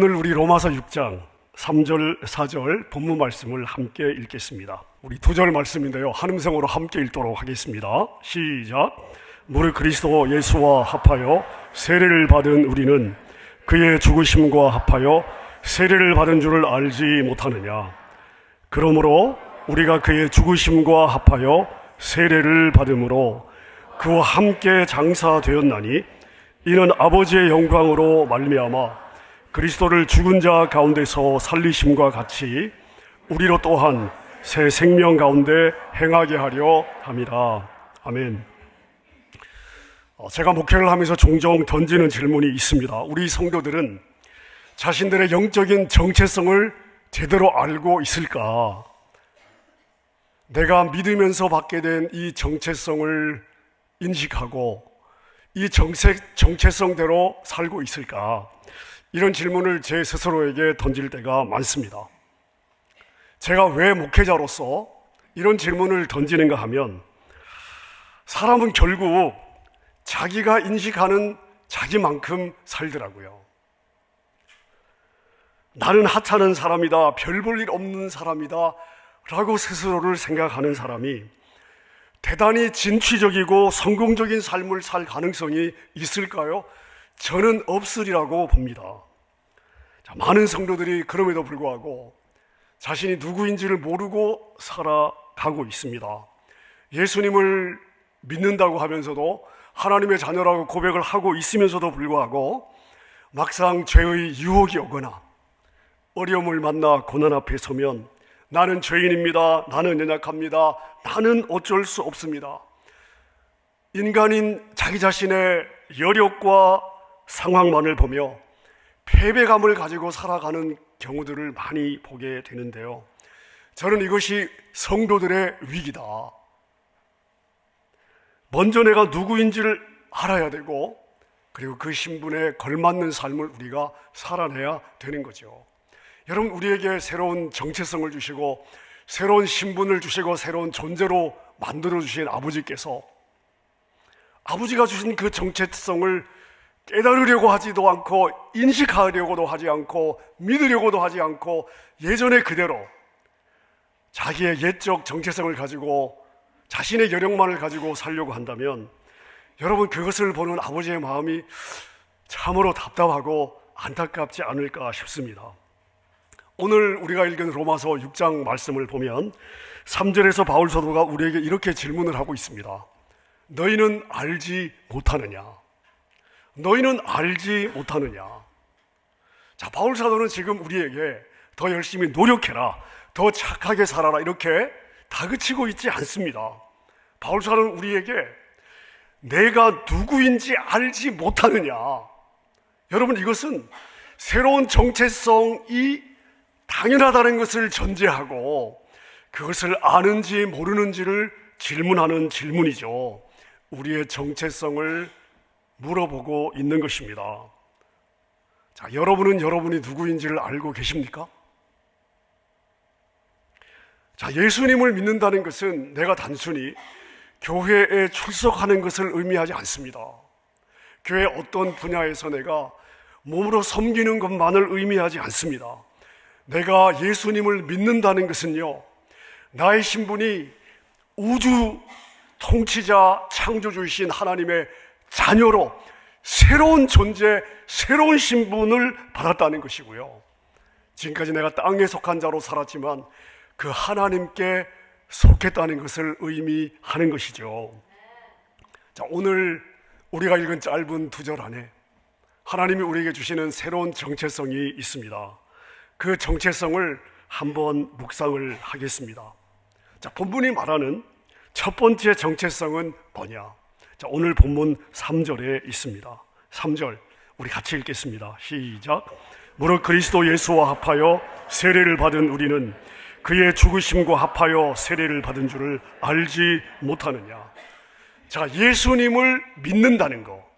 오늘 우리 로마서 6장 3절, 4절 본문 말씀을 함께 읽겠습니다. 우리 2절 말씀인데요, 한음성으로 함께 읽도록 하겠습니다. 시작. 무릇 그리스도 예수와 합하여 세례를 받은 우리는 그의 죽으심과 합하여 세례를 받은 줄을 알지 못하느냐. 그러므로 우리가 그의 죽으심과 합하여 세례를 받음으로 그와 함께 장사되었나니 이는 아버지의 영광으로 말미암아 그리스도를 죽은 자 가운데서 살리심과 같이 우리로 또한 새 생명 가운데 행하게 하려 함이라. 아멘. 제가 목회를 하면서 종종 던지는 질문이 있습니다. 우리 성도들은 자신들의 영적인 정체성을 제대로 알고 있을까? 내가 믿으면서 받게 된 이 정체성을 인식하고 이 정체성대로 살고 있을까? 이런 질문을 제 스스로에게 던질 때가 많습니다. 제가 왜 목회자로서 이런 질문을 던지는가 하면, 사람은 결국 자기가 인식하는 자기만큼 살더라고요. 나는 하찮은 사람이다, 별 볼 일 없는 사람이다 라고 스스로를 생각하는 사람이 대단히 진취적이고 성공적인 삶을 살 가능성이 있을까요? 저는 없으리라고 봅니다. 많은 성도들이 그럼에도 불구하고 자신이 누구인지를 모르고 살아가고 있습니다. 예수님을 믿는다고 하면서도 하나님의 자녀라고 고백을 하고 있으면서도 불구하고 막상 죄의 유혹이 오거나 어려움을 만나 고난 앞에 서면 나는 죄인입니다, 나는 연약합니다, 나는 어쩔 수 없습니다, 인간인 자기 자신의 여력과 상황만을 보며 패배감을 가지고 살아가는 경우들을 많이 보게 되는데요, 저는 이것이 성도들의 위기다. 먼저 내가 누구인지를 알아야 되고, 그리고 그 신분에 걸맞는 삶을 우리가 살아내야 되는 거죠. 여러분, 우리에게 새로운 정체성을 주시고 새로운 신분을 주시고 새로운 존재로 만들어주신 아버지께서, 아버지가 주신 그 정체성을 깨달으려고 하지도 않고 인식하려고도 하지 않고 믿으려고도 하지 않고 예전의 그대로 자기의 옛적 정체성을 가지고 자신의 여력만을 가지고 살려고 한다면, 여러분, 그것을 보는 아버지의 마음이 참으로 답답하고 안타깝지 않을까 싶습니다. 오늘 우리가 읽은 로마서 6장 말씀을 보면 3절에서 바울 사도가 우리에게 이렇게 질문을 하고 있습니다. 너희는 알지 못하느냐? 너희는 알지 못하느냐? 자, 바울 사도는 지금 우리에게 더 열심히 노력해라, 더 착하게 살아라, 이렇게 다그치고 있지 않습니다. 바울 사도는 우리에게 내가 누구인지 알지 못하느냐? 여러분, 이것은 새로운 정체성이 당연하다는 것을 전제하고 그것을 아는지 모르는지를 질문하는 질문이죠. 우리의 정체성을 물어보고 있는 것입니다. 자, 여러분은 여러분이 누구인지를 알고 계십니까? 자, 예수님을 믿는다는 것은 내가 단순히 교회에 출석하는 것을 의미하지 않습니다. 교회 어떤 분야에서 내가 몸으로 섬기는 것만을 의미하지 않습니다. 내가 예수님을 믿는다는 것은요, 나의 신분이 우주 통치자 창조주이신 하나님의 자녀로 새로운 존재, 새로운 신분을 받았다는 것이고요, 지금까지 내가 땅에 속한 자로 살았지만 그 하나님께 속했다는 것을 의미하는 것이죠. 자, 오늘 우리가 읽은 짧은 2절 안에 하나님이 우리에게 주시는 새로운 정체성이 있습니다. 그 정체성을 한번 묵상을 하겠습니다. 자, 본문이 말하는 첫 번째 정체성은 뭐냐? 자, 오늘 본문 3절에 있습니다. 3절 우리 같이 읽겠습니다. 시작. 무릇 그리스도 예수와 합하여 세례를 받은 우리는 그의 죽으심과 합하여 세례를 받은 줄을 알지 못하느냐? 자, 예수님을 믿는다는 거,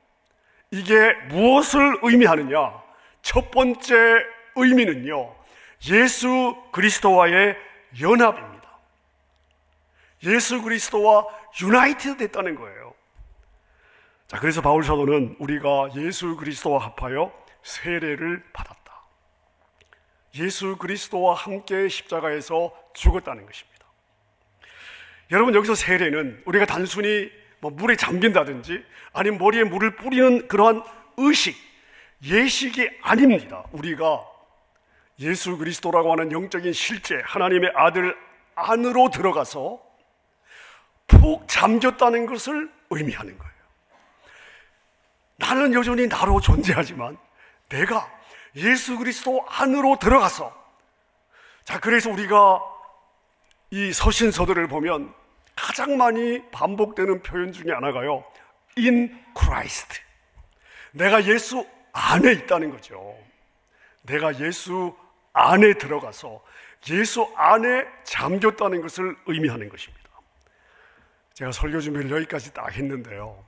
이게 무엇을 의미하느냐? 첫 번째 의미는요, 예수 그리스도와의 연합입니다. 예수 그리스도와 유나이티드 됐다는 거예요. 자, 그래서 바울 사도는 우리가 예수 그리스도와 합하여 세례를 받았다, 예수 그리스도와 함께 십자가에서 죽었다는 것입니다. 여러분, 여기서 세례는 우리가 단순히 물에 잠긴다든지 아니면 머리에 물을 뿌리는 그러한 의식, 예식이 아닙니다. 우리가 예수 그리스도라고 하는 영적인 실제, 하나님의 아들 안으로 들어가서 푹 잠겼다는 것을 의미하는 거예요. 나는 여전히 나로 존재하지만 내가 예수 그리스도 안으로 들어가서, 자, 그래서 우리가 이 서신서들을 보면 가장 많이 반복되는 표현 중에 하나가요, in Christ. 내가 예수 안에 있다는 거죠. 내가 예수 안에 들어가서 예수 안에 잠겼다는 것을 의미하는 것입니다. 제가 설교 준비를 여기까지 딱 했는데요,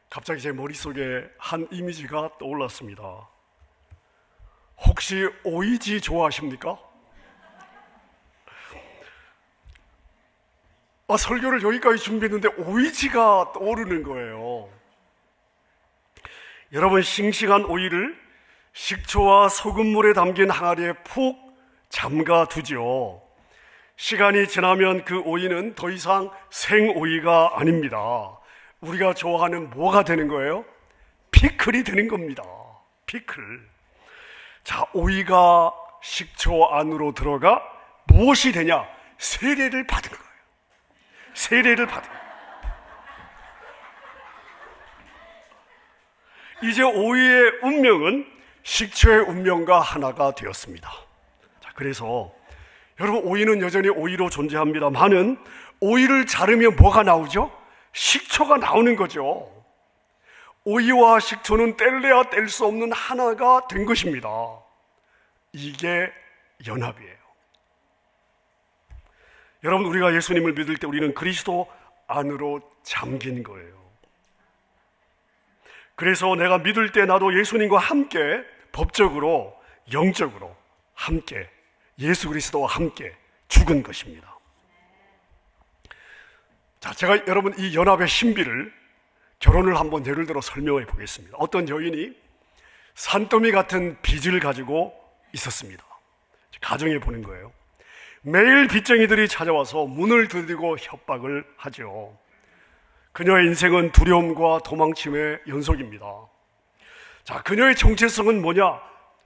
갑자기 제 머릿속에 한 이미지가 떠올랐습니다. 혹시 오이지 좋아하십니까? 설교를 여기까지 준비했는데 오이지가 떠오르는 거예요. 여러분, 싱싱한 오이를 식초와 소금물에 담긴 항아리에 푹 잠가 두죠. 시간이 지나면 그 오이는 더 이상 생오이가 아닙니다. 우리가 좋아하는 뭐가 되는 거예요? 피클이 되는 겁니다. 피클. 자, 오이가 식초 안으로 들어가 무엇이 되냐? 세례를 받은 거예요. 세례를 받은 거예요. 이제 오이의 운명은 식초의 운명과 하나가 되었습니다. 자, 그래서 여러분, 오이는 여전히 오이로 존재합니다만은 오이를 자르면 뭐가 나오죠? 식초가 나오는 거죠. 오이와 식초는 뗄래야 뗄 수 없는 하나가 된 것입니다. 이게 연합이에요. 여러분, 우리가 예수님을 믿을 때 우리는 그리스도 안으로 잠긴 거예요. 그래서 내가 믿을 때 나도 예수님과 함께 법적으로, 영적으로 함께 예수 그리스도와 함께 죽은 것입니다. 자, 제가 여러분 이 연합의 신비를, 결혼을 한번 예를 들어 설명해 보겠습니다. 어떤 여인이 산더미 같은 빚을 가지고 있었습니다. 가정해 보는 거예요. 매일 빚쟁이들이 찾아와서 문을 두드리고 협박을 하죠. 그녀의 인생은 두려움과 도망침의 연속입니다. 자, 그녀의 정체성은 뭐냐?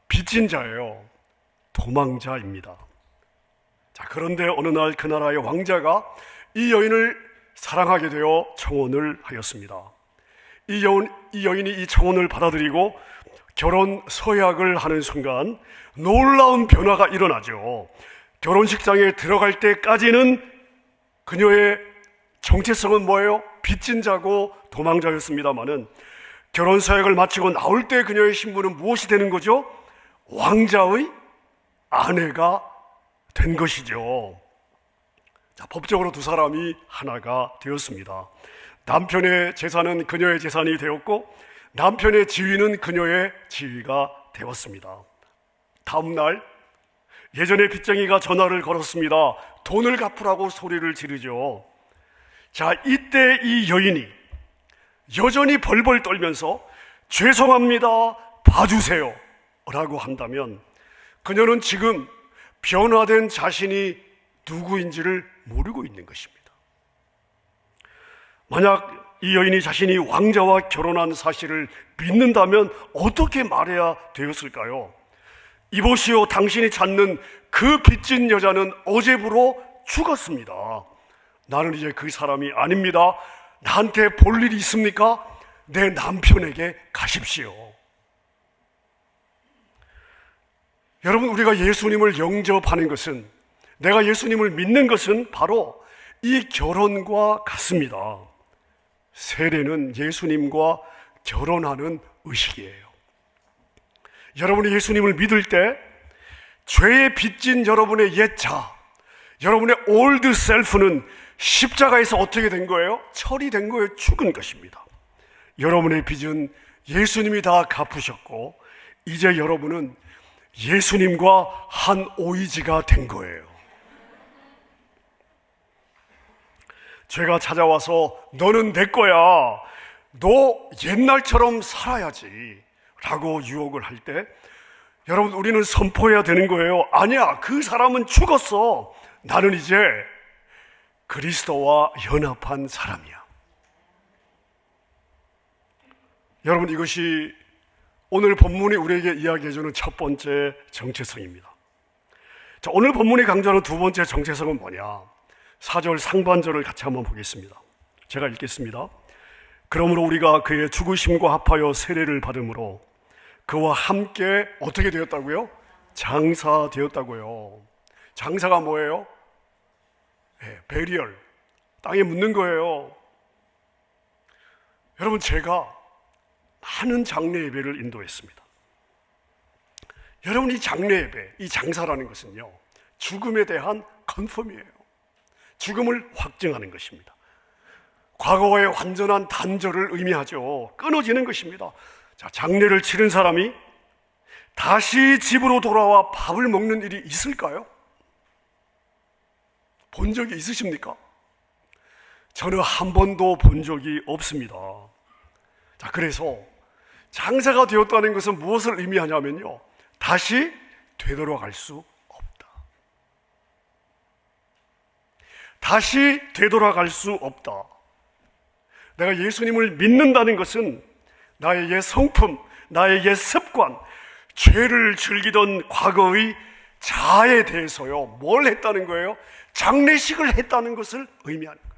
빚진 자예요. 도망자입니다. 자, 그런데 어느 날 그 나라의 왕자가 이 여인을 사랑하게 되어 청혼을 하였습니다. 이 여인이 이 청혼을 받아들이고 결혼 서약을 하는 순간 놀라운 변화가 일어나죠. 결혼식장에 들어갈 때까지는 그녀의 정체성은 뭐예요? 빚진 자고 도망자였습니다마는 결혼 서약을 마치고 나올 때 그녀의 신분은 무엇이 되는 거죠? 왕자의 아내가 된 것이죠. 자, 법적으로 두 사람이 하나가 되었습니다. 남편의 재산은 그녀의 재산이 되었고 남편의 지위는 그녀의 지위가 되었습니다. 다음 날 예전에 빚쟁이가 전화를 걸었습니다. 돈을 갚으라고 소리를 지르죠. 자, 이때 이 여인이 여전히 벌벌 떨면서 죄송합니다, 봐주세요 라고 한다면 그녀는 지금 변화된 자신이 누구인지를 모르고 있는 것입니다. 만약 이 여인이 자신이 왕자와 결혼한 사실을 믿는다면 어떻게 말해야 되었을까요? 이보시오, 당신이 찾는 그 빚진 여자는 어제부로 죽었습니다. 나는 이제 그 사람이 아닙니다. 나한테 볼 일이 있습니까? 내 남편에게 가십시오. 여러분, 우리가 예수님을 영접하는 것은, 내가 예수님을 믿는 것은 바로 이 결혼과 같습니다. 세례는 예수님과 결혼하는 의식이에요. 여러분이 예수님을 믿을 때 죄에 빚진 여러분의 옛 자, 여러분의 올드 셀프는 십자가에서 어떻게 된 거예요? 처리된 거예요. 죽은 것입니다. 여러분의 빚은 예수님이 다 갚으셨고 이제 여러분은 예수님과 한 오이지가 된 거예요. 죄가 찾아와서 너는 내 거야, 너 옛날처럼 살아야지 라고 유혹을 할 때 여러분, 우리는 선포해야 되는 거예요. 아니야, 그 사람은 죽었어. 나는 이제 그리스도와 연합한 사람이야. 여러분, 이것이 오늘 본문이 우리에게 이야기해주는 첫 번째 정체성입니다. 자, 오늘 본문이 강조하는 두 번째 정체성은 뭐냐? 4절 상반절을 같이 한번 보겠습니다. 제가 읽겠습니다. 그러므로 우리가 그의 죽으심과 합하여 세례를 받음으로 그와 함께 어떻게 되었다고요? 장사되었다고요. 장사가 뭐예요? 베리얼, 땅에 묻는 거예요. 여러분, 제가 많은 장례 예배를 인도했습니다. 여러분, 이 장례 예배, 이 장사라는 것은요, 죽음에 대한 컨펌이에요. 죽음을 확증하는 것입니다. 과거의 완전한 단절을 의미하죠. 끊어지는 것입니다. 자, 장례를 치른 사람이 다시 집으로 돌아와 밥을 먹는 일이 있을까요? 본 적이 있으십니까? 저는 한 번도 본 적이 없습니다. 자, 그래서 장사가 되었다는 것은 무엇을 의미하냐면요, 다시 되돌아갈 수 없다. 다시 되돌아갈 수 없다. 내가 예수님을 믿는다는 것은 나의 옛 성품, 나의 옛 습관, 죄를 즐기던 과거의 자아에 대해서요, 뭘 했다는 거예요? 장례식을 했다는 것을 의미하는 거예요.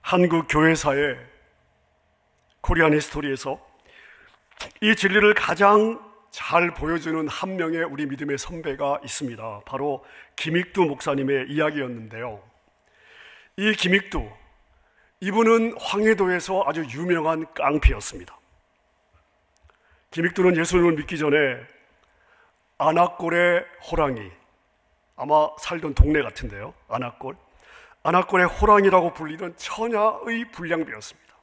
한국 교회사의 코리안 히스토리에서 이 진리를 가장 잘 보여주는 한 명의 우리 믿음의 선배가 있습니다. 바로 김익두 목사님의 이야기였는데요. 이 김익두, 이분은 황해도에서 아주 유명한 깡패였습니다. 김익두는 예수님을 믿기 전에 안악골의 호랑이, 아마 살던 동네 같은데요, 안악골의 호랑이라고 불리던 천하의 불량배였습니다.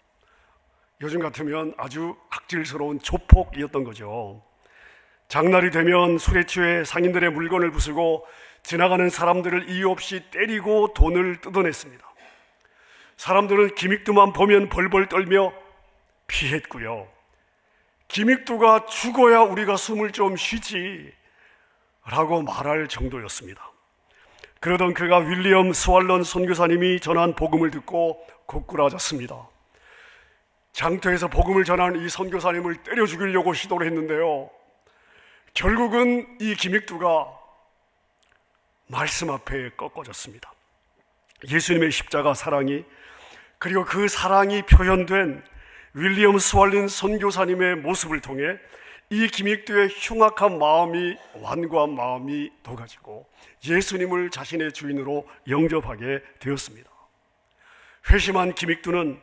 요즘 같으면 아주 악질스러운 조폭이었던 거죠. 장날이 되면 술에 취해 상인들의 물건을 부수고 지나가는 사람들을 이유 없이 때리고 돈을 뜯어냈습니다. 사람들은 김익두만 보면 벌벌 떨며 피했고요. 김익두가 죽어야 우리가 숨을 좀 쉬지 라고 말할 정도였습니다. 그러던 그가 윌리엄 스왈런 선교사님이 전한 복음을 듣고 고꾸라졌습니다. 장터에서 복음을 전하는 이 선교사님을 때려 죽이려고 시도를 했는데요, 결국은 이 김익두가 말씀 앞에 꺾어졌습니다. 예수님의 십자가 사랑이, 그리고 그 사랑이 표현된 윌리엄 스왈린 선교사님의 모습을 통해 이 김익두의 흉악한 마음이, 완고한 마음이 녹아지고 예수님을 자신의 주인으로 영접하게 되었습니다. 회심한 김익두는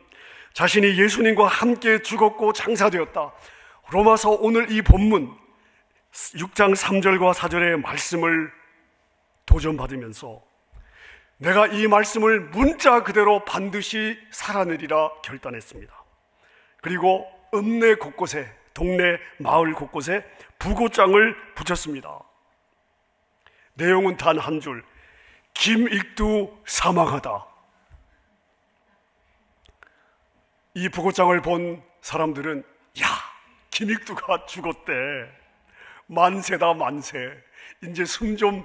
자신이 예수님과 함께 죽었고 장사되었다, 로마서 오늘 이 본문 6장 3절과 4절의 말씀을 도전받으면서 내가 이 말씀을 문자 그대로 반드시 살아내리라 결단했습니다. 그리고 읍내 곳곳에, 동네 마을 곳곳에 부고장을 붙였습니다. 내용은 단 한 줄: 김익두 사망하다. 이 부고장을 본 사람들은 야, 김익두가 죽었대, 만세다 만세, 이제 숨 좀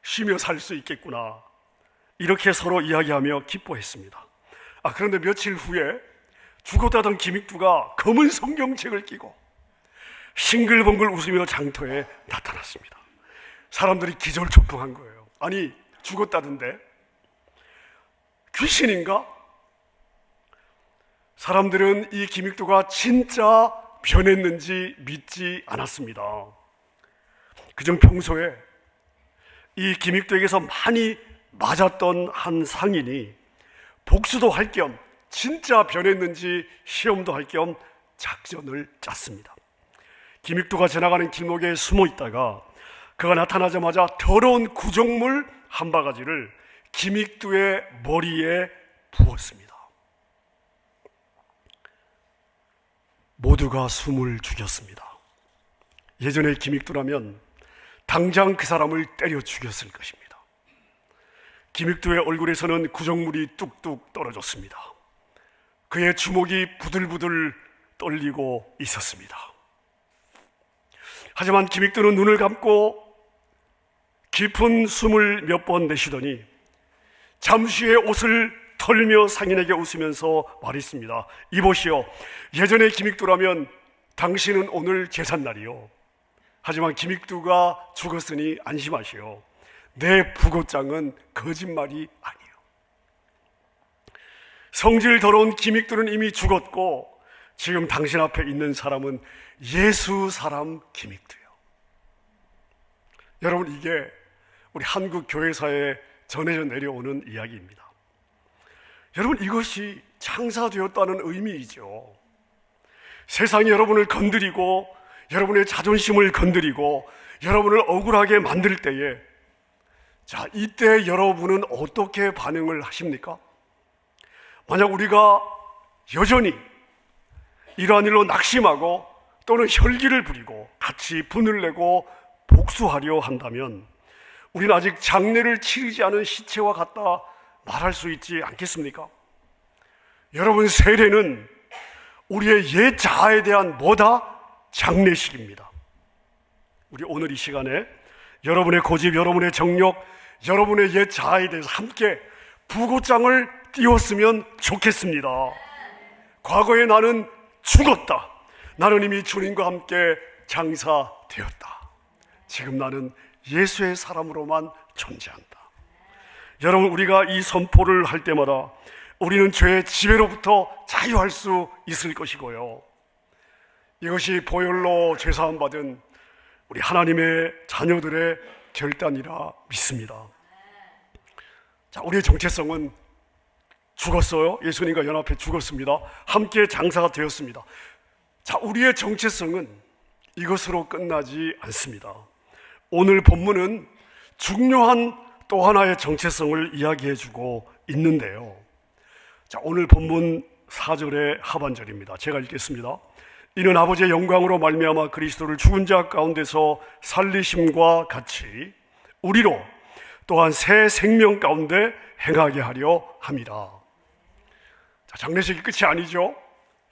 쉬며 살 수 있겠구나, 이렇게 서로 이야기하며 기뻐했습니다. 그런데 며칠 후에 죽었다던 김익두가 검은 성경책을 끼고 싱글벙글 웃으며 장터에 나타났습니다. 사람들이 기절초풍한 거예요. 아니, 죽었다던데 귀신인가? 사람들은 이 김익두가 진짜 변했는지 믿지 않았습니다. 그중 평소에 이 김익두에게서 많이 맞았던 한 상인이 복수도 할 겸 진짜 변했는지 시험도 할 겸 작전을 짰습니다. 김익두가 지나가는 길목에 숨어 있다가 그가 나타나자마자 더러운 구정물 한 바가지를 김익두의 머리에 부었습니다. 모두가 숨을 죽였습니다. 예전에 김익두라면 당장 그 사람을 때려 죽였을 것입니다. 김익두의 얼굴에서는 구정물이 뚝뚝 떨어졌습니다. 그의 주먹이 부들부들 떨리고 있었습니다. 하지만 김익두는 눈을 감고 깊은 숨을 몇 번 내쉬더니 잠시 후에 옷을 털며 상인에게 웃으면서 말했습니다. 이보시오, 예전에 김익두라면 당신은 오늘 제삿날이요. 하지만 김익두가 죽었으니 안심하시오. 내 부고장은 거짓말이 아니에요. 성질 더러운 김익두는 이미 죽었고 지금 당신 앞에 있는 사람은 예수 사람 김익두예요. 여러분, 이게 우리 한국 교회사에 전해져 내려오는 이야기입니다. 여러분, 이것이 창사되었다는 의미이죠. 세상이 여러분을 건드리고 여러분의 자존심을 건드리고 여러분을 억울하게 만들 때에, 자, 이때 여러분은 어떻게 반응을 하십니까? 만약 우리가 여전히 이러한 일로 낙심하고 또는 혈기를 부리고 같이 분을 내고 복수하려 한다면 우리는 아직 장례를 치르지 않은 시체와 같다 말할 수 있지 않겠습니까? 여러분, 세례는 우리의 옛 자아에 대한 뭐다? 장례식입니다. 우리 오늘 이 시간에 여러분의 고집, 여러분의 정욕, 여러분의 옛 자아에 대해서 함께 부고장을 띄웠으면 좋겠습니다. 과거에 나는 죽었다. 나는 이미 주님과 함께 장사되었다. 지금 나는 예수의 사람으로만 존재한다. 여러분, 우리가 이 선포를 할 때마다 우리는 죄의 지배로부터 자유할 수 있을 것이고요, 이것이 보혈로 죄사함 받은 우리 하나님의 자녀들의 결단이라 믿습니다. 자, 우리의 정체성은 죽었어요. 예수님과 연합해 죽었습니다. 함께 장사가 되었습니다. 자, 우리의 정체성은 이것으로 끝나지 않습니다. 오늘 본문은 중요한 또 하나의 정체성을 이야기해주고 있는데요. 자, 오늘 본문 4절의 하반절입니다. 제가 읽겠습니다. 이는 아버지의 영광으로 말미암아 그리스도를 죽은 자 가운데서 살리심과 같이 우리로 또한 새 생명 가운데 행하게 하려 함이라. 자, 장례식이 끝이 아니죠.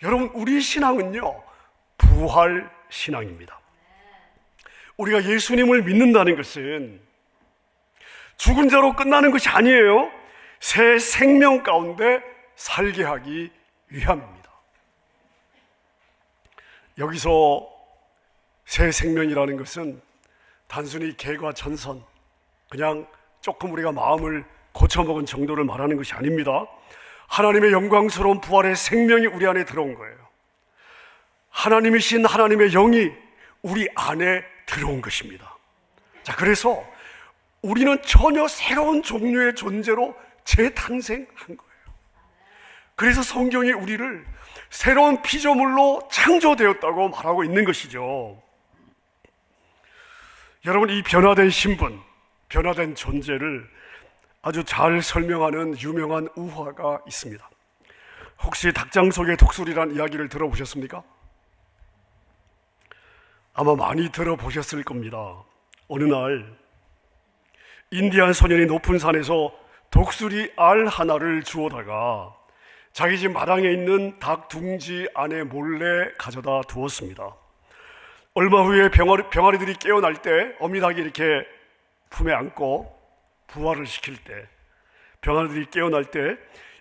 여러분, 우리 신앙은요, 부활 신앙입니다. 우리가 예수님을 믿는다는 것은 죽은 자로 끝나는 것이 아니에요. 새 생명 가운데 살게 하기 위함입니다. 여기서 새 생명이라는 것은 단순히 개과 전선, 그냥 조금 우리가 마음을 고쳐먹은 정도를 말하는 것이 아닙니다. 하나님의 영광스러운 부활의 생명이 우리 안에 들어온 거예요. 하나님이신 하나님의 영이 우리 안에 들어온 것입니다. 자, 그래서 우리는 전혀 새로운 종류의 존재로 재탄생한 거예요. 그래서 성경이 우리를 새로운 피조물로 창조되었다고 말하고 있는 것이죠. 여러분, 이 변화된 신분, 변화된 존재를 아주 잘 설명하는 유명한 우화가 있습니다. 혹시 닭장 속의 독수리란 이야기를 들어보셨습니까? 아마 많이 들어보셨을 겁니다. 어느 날 인디안 소년이 높은 산에서 독수리 알 하나를 주워다가 자기 집 마당에 있는 닭 둥지 안에 몰래 가져다 두었습니다. 얼마 후에 병아리들이 깨어날 때 어미닭이 이렇게 품에 안고 부화를 시킬 때, 병아리들이 깨어날 때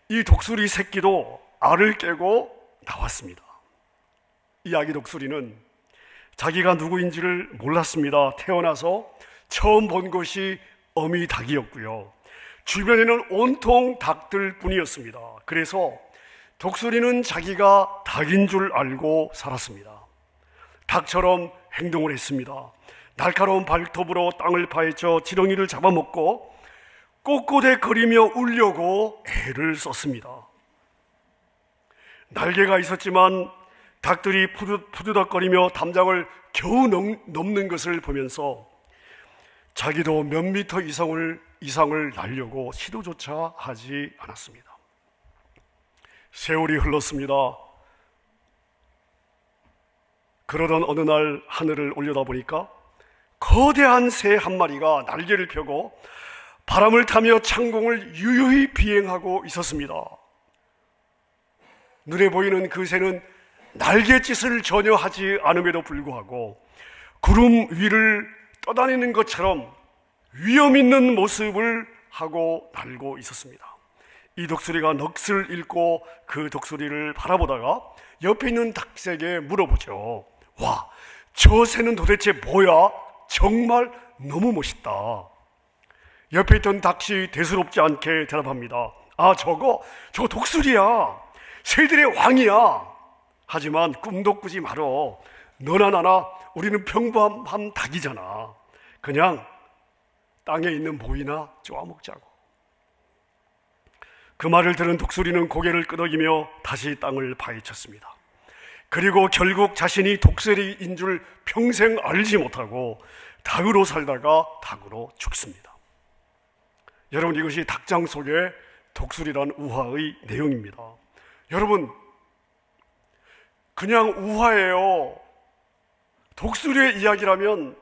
이 독수리 새끼도 알을 깨고 나왔습니다. 이 아기 독수리는 자기가 누구인지를 몰랐습니다. 태어나서 처음 본 것이 어미 닭이었고요, 주변에는 온통 닭들 뿐이었습니다. 그래서 독수리는 자기가 닭인 줄 알고 살았습니다. 닭처럼 행동을 했습니다. 날카로운 발톱으로 땅을 파헤쳐 지렁이를 잡아먹고 꼿꼿해거리며 울려고 애를 썼습니다. 날개가 있었지만 닭들이 푸드덕거리며 담장을 겨우 넘는 것을 보면서 자기도 몇 미터 이상을 날려고 시도조차 하지 않았습니다. 세월이 흘렀습니다. 그러던 어느 날 하늘을 올려다보니까 거대한 새 한 마리가 날개를 펴고 바람을 타며 창공을 유유히 비행하고 있었습니다. 눈에 보이는 그 새는 날갯짓을 전혀 하지 않음에도 불구하고 구름 위를 떠다니는 것처럼 위험 있는 모습을 하고 날고 있었습니다. 이 독수리가 넋을 잃고 그 독수리를 바라보다가 옆에 있는 닭에게 물어보죠. 와, 저 새는 도대체 뭐야? 정말 너무 멋있다. 옆에 있던 닭이 대수롭지 않게 대답합니다. 아, 저거 독수리야. 새들의 왕이야. 하지만 꿈도 꾸지 말어. 너나 나나 우리는 평범한 닭이잖아. 그냥 땅에 있는 모이나 쪼아먹자고. 그 말을 들은 독수리는 고개를 끄덕이며 다시 땅을 파헤쳤습니다. 그리고 결국 자신이 독수리인 줄 평생 알지 못하고 닭으로 살다가 닭으로 죽습니다. 여러분, 이것이 닭장 속의 독수리란 우화의 내용입니다. 여러분, 그냥 우화예요. 독수리의 이야기라면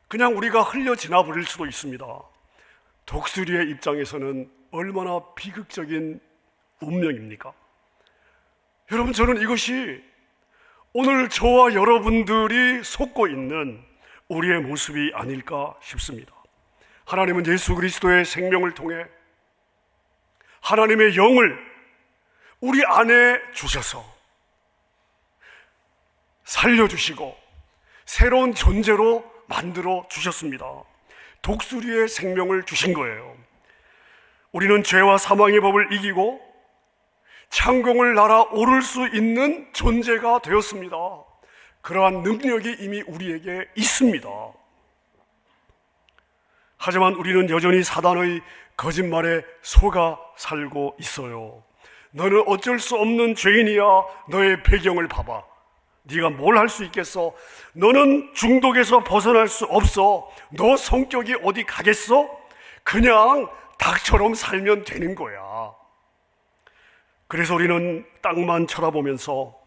그냥 우리가 흘려 지나 버릴 수도 있습니다. 독수리의 입장에서는 얼마나 비극적인 운명입니까? 여러분, 저는 이것이 오늘 저와 여러분들이 속고 있는 우리의 모습이 아닐까 싶습니다. 하나님은 예수 그리스도의 생명을 통해 하나님의 영을 우리 안에 주셔서 살려주시고 새로운 존재로 만들어 주셨습니다. 독수리의 생명을 주신 거예요. 우리는 죄와 사망의 법을 이기고 창공을 날아오를 수 있는 존재가 되었습니다. 그러한 능력이 이미 우리에게 있습니다. 하지만 우리는 여전히 사단의 거짓말에 속아 살고 있어요. 너는 어쩔 수 없는 죄인이야. 너의 배경을 봐봐. 네가 뭘 할 수 있겠어? 너는 중독에서 벗어날 수 없어. 너 성격이 어디 가겠어? 그냥 닭처럼 살면 되는 거야. 그래서 우리는 땅만 쳐다보면서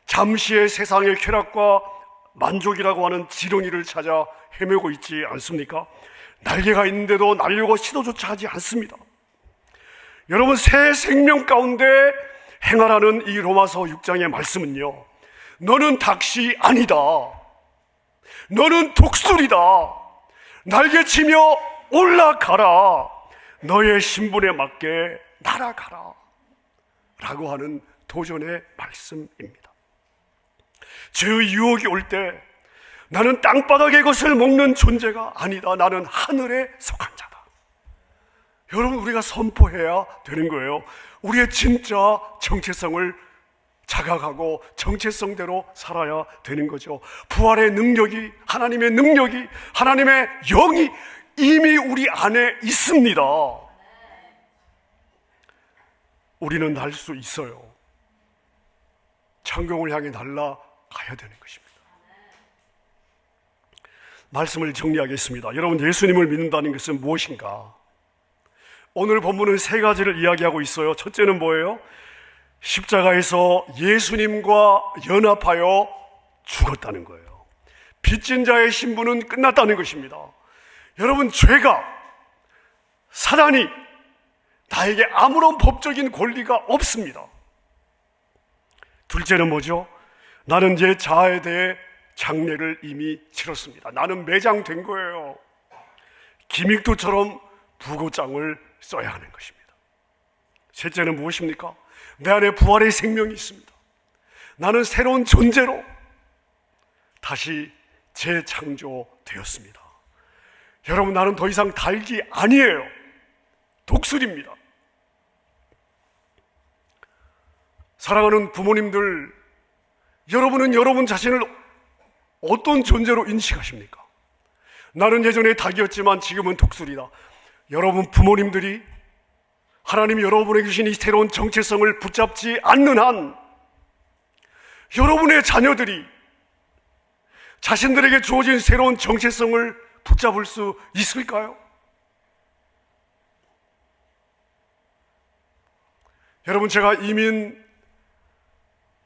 잠시의 세상의 쾌락과 만족이라고 하는 지렁이를 찾아 헤매고 있지 않습니까? 날개가 있는데도 날려고 시도조차 하지 않습니다. 여러분, 새 생명 가운데 행하라는 이 로마서 6장의 말씀은요, 너는 닭이 아니다. 너는 독수리다. 날개치며 올라가라. 너의 신분에 맞게 날아가라. 라고 하는 도전의 말씀입니다. 죄의 유혹이 올 때 나는 땅바닥의 것을 먹는 존재가 아니다. 나는 하늘에 속한 자다. 여러분, 우리가 선포해야 되는 거예요. 우리의 진짜 정체성을 자각하고 정체성대로 살아야 되는 거죠. 부활의 능력이, 하나님의 능력이, 하나님의 영이 이미 우리 안에 있습니다. 우리는 날 수 있어요. 창공을 향해 날아가야 되는 것입니다. 말씀을 정리하겠습니다. 여러분, 예수님을 믿는다는 것은 무엇인가? 오늘 본문은 세 가지를 이야기하고 있어요. 첫째는 뭐예요? 십자가에서 예수님과 연합하여 죽었다는 거예요. 빚진 자의 신분은 끝났다는 것입니다. 여러분, 죄가, 사단이 나에게 아무런 법적인 권리가 없습니다. 둘째는 뭐죠? 나는 옛 자아에 대해 장례를 이미 치렀습니다. 나는 매장된 거예요. 기믹도처럼 부고장을 써야 하는 것입니다. 셋째는 무엇입니까? 내 안에 부활의 생명이 있습니다. 나는 새로운 존재로 다시 재창조되었습니다. 여러분, 나는 더 이상 닭이 아니에요. 독수리입니다. 사랑하는 부모님들, 여러분은 여러분 자신을 어떤 존재로 인식하십니까? 나는 예전에 닭이었지만 지금은 독수리다. 여러분 부모님들이 하나님이 여러분에게 주신 이 새로운 정체성을 붙잡지 않는 한 여러분의 자녀들이 자신들에게 주어진 새로운 정체성을 붙잡을 수 있을까요? 여러분, 제가 이민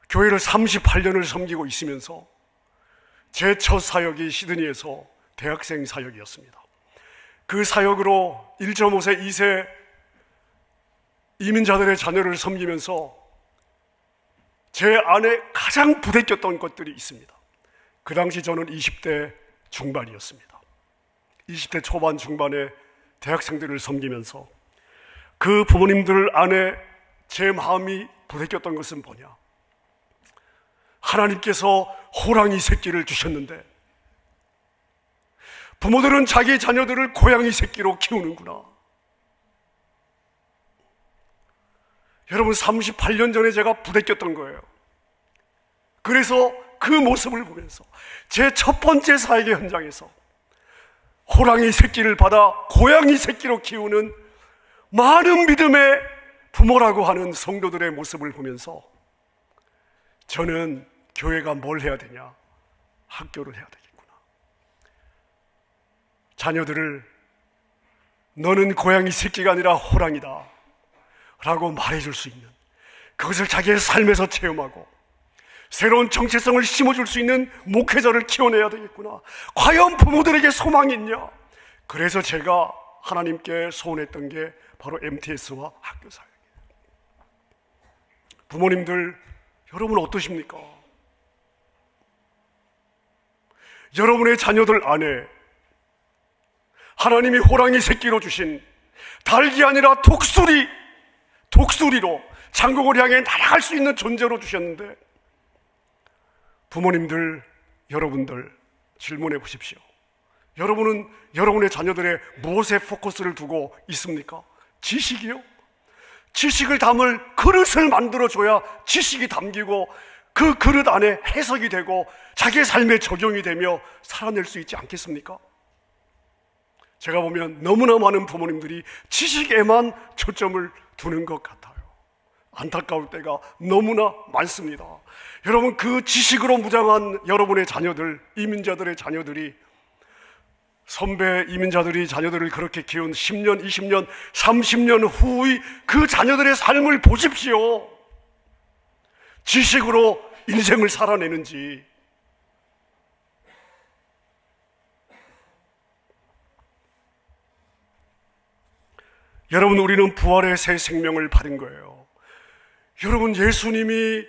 교회를 38년을 섬기고 있으면서 제 첫 사역이 시드니에서 대학생 사역이었습니다. 그 사역으로 1.5세, 2세 이민자들의 자녀를 섬기면서 제 안에 가장 부대꼈던 것들이 있습니다. 그 당시 저는 20대 중반이었습니다. 20대 초반 중반에 대학생들을 섬기면서 그 부모님들 안에 제 마음이 부대꼈던 것은 뭐냐? 하나님께서 호랑이 새끼를 주셨는데 부모들은 자기 자녀들을 고양이 새끼로 키우는구나. 여러분, 38년 전에 제가 부대꼈던 거예요. 그래서 그 모습을 보면서 제 첫 번째 사역의 현장에서 호랑이 새끼를 받아 고양이 새끼로 키우는 많은 믿음의 부모라고 하는 성도들의 모습을 보면서 저는 교회가 뭘 해야 되냐? 학교를 해야 되겠구나. 자녀들을 너는 고양이 새끼가 아니라 호랑이다 라고 말해줄 수 있는, 그것을 자기의 삶에서 체험하고 새로운 정체성을 심어줄 수 있는 목회자를 키워내야 되겠구나. 과연 부모들에게 소망이 있냐? 그래서 제가 하나님께 소원했던 게 바로 MTS와 학교 사역이에요. 부모님들, 여러분 어떠십니까? 여러분의 자녀들 안에 하나님이 호랑이 새끼로 주신 닭이 아니라 독수리로 장국을 향해 날아갈 수 있는 존재로 주셨는데, 부모님들, 여러분들 질문해 보십시오. 여러분은 여러분의 자녀들의 무엇에 포커스를 두고 있습니까? 지식이요? 지식을 담을 그릇을 만들어줘야 지식이 담기고 그 그릇 안에 해석이 되고 자기의 삶에 적용이 되며 살아낼 수 있지 않겠습니까? 제가 보면 너무나 많은 부모님들이 지식에만 초점을 두는 것 같아요. 안타까울 때가 너무나 많습니다. 여러분, 그 지식으로 무장한 여러분의 자녀들, 이민자들의 자녀들이, 선배 이민자들이 자녀들을 그렇게 키운 10년, 20년, 30년 후의 그 자녀들의 삶을 보십시오. 지식으로 인생을 살아내는지. 여러분, 우리는 부활의 새 생명을 받은 거예요. 여러분, 예수님이,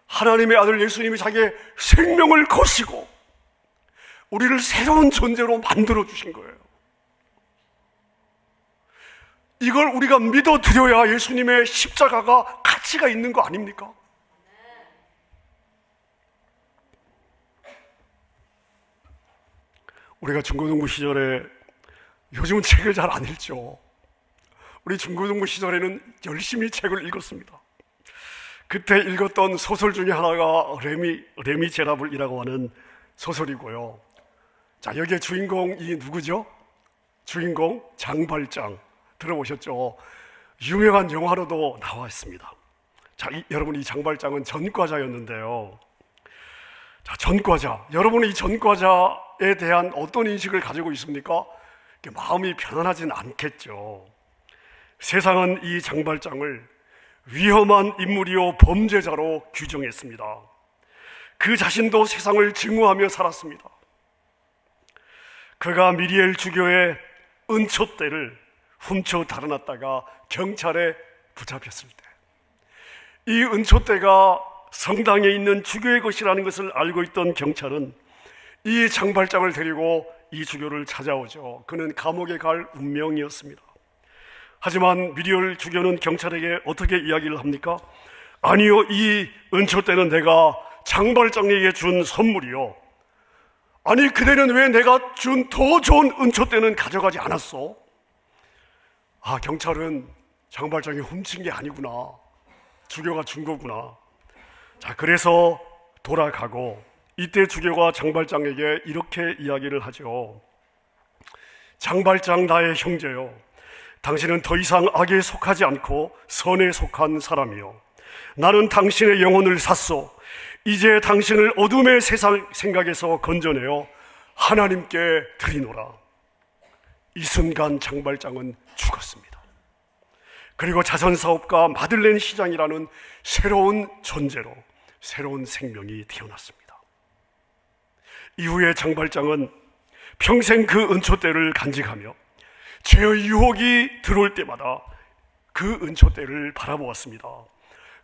하나님의 아들 예수님이 자기의 생명을 거시고 우리를 새로운 존재로 만들어 주신 거예요. 이걸 우리가 믿어드려야 예수님의 십자가가 가치가 있는 거 아닙니까? 우리가 중고등부 시절에, 요즘은 책을 잘 안 읽죠. 우리 중고등부 시절에는 열심히 책을 읽었습니다. 그때 읽었던 소설 중에 하나가 레미제라블이라고 하는 소설이고요. 자, 여기에 주인공이 누구죠? 주인공 장발장 들어보셨죠? 유명한 영화로도 나와 있습니다. 자, 여러분, 이 장발장은 전과자였는데요. 자, 전과자, 여러분은 이 전과자에 대한 어떤 인식을 가지고 있습니까? 마음이 편안하진 않겠죠. 세상은 이 장발장을 위험한 인물이요 범죄자로 규정했습니다. 그 자신도 세상을 증오하며 살았습니다. 그가 미리엘 주교의 은초대를 훔쳐 달아났다가 경찰에 붙잡혔을 때, 이 은초대가 성당에 있는 주교의 것이라는 것을 알고 있던 경찰은 이 장발장을 데리고 이 주교를 찾아오죠. 그는 감옥에 갈 운명이었습니다. 하지만 미리엘 주교는 경찰에게 어떻게 이야기를 합니까? 아니요, 이 은초대는 내가 장발장에게 준 선물이요. 아니, 그대는 왜 내가 준 더 좋은 은초대는 가져가지 않았어? 아, 경찰은 장발장이 훔친 게 아니구나, 주교가 준 거구나. 자, 그래서 돌아가고 이때 주교가 장발장에게 이렇게 이야기를 하죠. 장발장, 나의 형제요, 당신은 더 이상 악에 속하지 않고 선에 속한 사람이요, 나는 당신의 영혼을 샀소. 이제 당신을 어둠의 세상 생각에서 건져내어 하나님께 드리노라. 이 순간 장발장은 죽었습니다. 그리고 자선사업가 마들렌 시장이라는 새로운 존재로 새로운 생명이 태어났습니다. 이후에 장발장은 평생 그 은초대를 간직하며 죄의 유혹이 들어올 때마다 그 은초대를 바라보았습니다.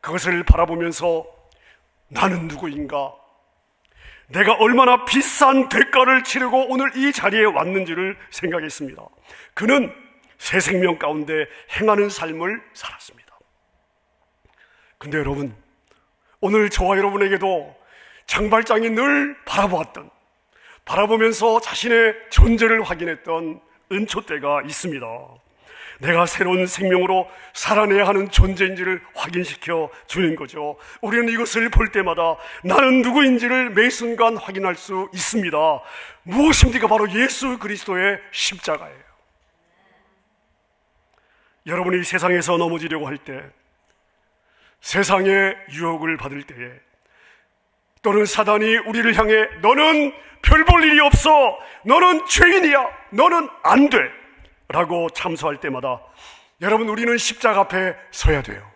그것을 바라보면서 나는 누구인가? 내가 얼마나 비싼 대가를 치르고 오늘 이 자리에 왔는지를 생각했습니다. 그는 새 생명 가운데 행하는 삶을 살았습니다. 근데 여러분, 오늘 저와 여러분에게도 장발장이 늘 바라보면서 자신의 존재를 확인했던 은초 때가 있습니다. 내가 새로운 생명으로 살아내야 하는 존재인지를 확인시켜 주는 거죠. 우리는 이것을 볼 때마다 나는 누구인지를 매 순간 확인할 수 있습니다. 무엇입니까? 바로 예수 그리스도의 십자가예요. 여러분이 세상에서 넘어지려고 할 때, 세상의 유혹을 받을 때에, 또는 사단이 우리를 향해 너는 별 볼 일이 없어, 너는 죄인이야, 너는 안 돼 라고 참소할 때마다 여러분, 우리는 십자가 앞에 서야 돼요.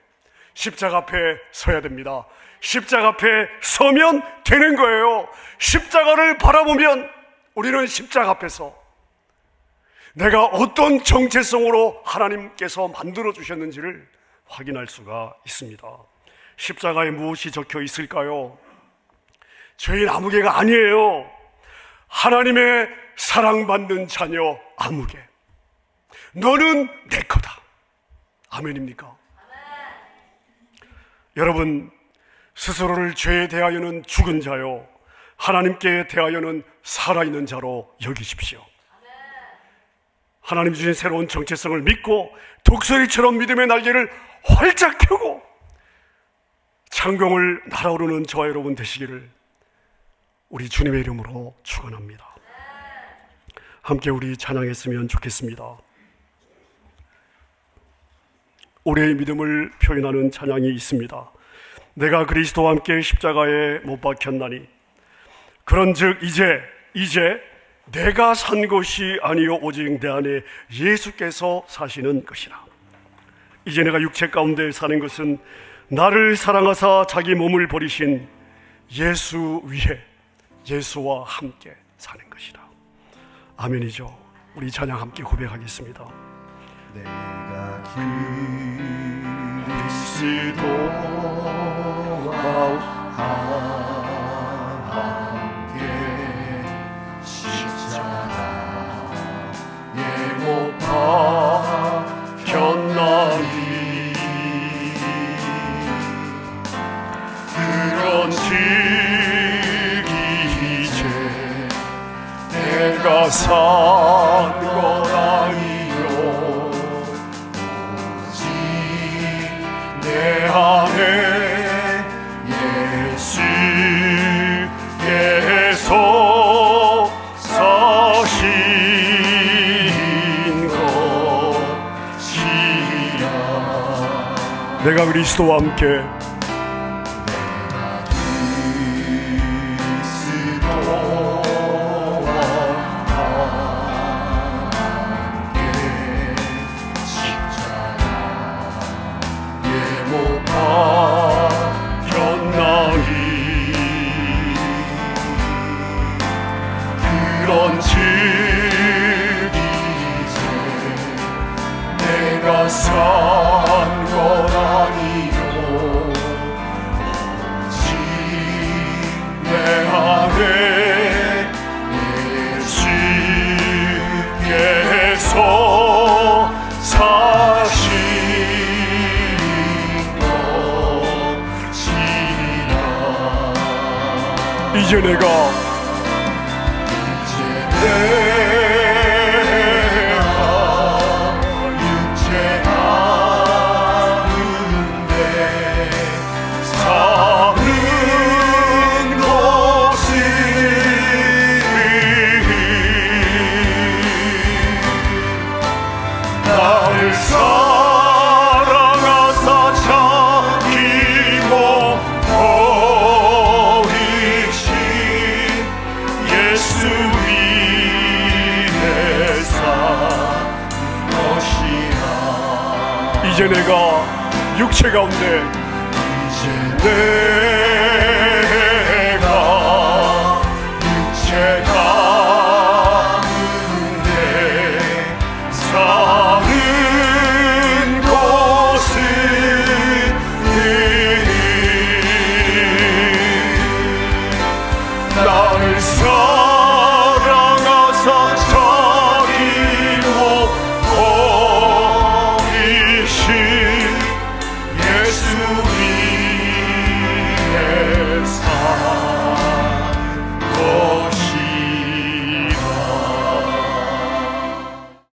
십자가 앞에 서야 됩니다. 십자가 앞에 서면 되는 거예요. 십자가를 바라보면 우리는 십자가 앞에서 내가 어떤 정체성으로 하나님께서 만들어 주셨는지를 확인할 수가 있습니다. 십자가에 무엇이 적혀 있을까요? 죄인 아무개가 아니에요. 하나님의 사랑받는 자녀 아무개. 너는 내 거다. 아멘입니까? 아멘. 여러분, 스스로를 죄에 대하여는 죽은 자요, 하나님께 대하여는 살아있는 자로 여기십시오. 아멘. 하나님 주신 새로운 정체성을 믿고 독수리처럼 믿음의 날개를 활짝 펴고 창공을 날아오르는 저와 여러분 되시기를 우리 주님의 이름으로 축원합니다. 함께 우리 찬양했으면 좋겠습니다. 우리의 믿음을 표현하는 찬양이 있습니다. 내가 그리스도와 함께 십자가에 못 박혔나니 그런즉 이제 내가 산 것이 아니요 오직 내 안에 예수께서 사시는 것이라. 이제 내가 육체 가운데 사는 것은 나를 사랑하사 자기 몸을 버리신 예수 위에 예수와 함께 사는 것이라. 아멘이죠. 우리 찬양 함께 고백하겠습니다. 내가 그리스도와 함께 십자가에 못 박혔나니 그런즉 이제 내가 산 것 아니요 오직 내 안에 예수께서 사신 것이라. 내가 그리스도와 함께 그런즉 이제 내가 산 것 아니요 오직 내 안에 예수께서 사신 것이라. 이제 내가 육체 가운데 사는 것은 나를 사랑하사 자기 몸 버리신 예수 이제 내가 육체 가운데 이제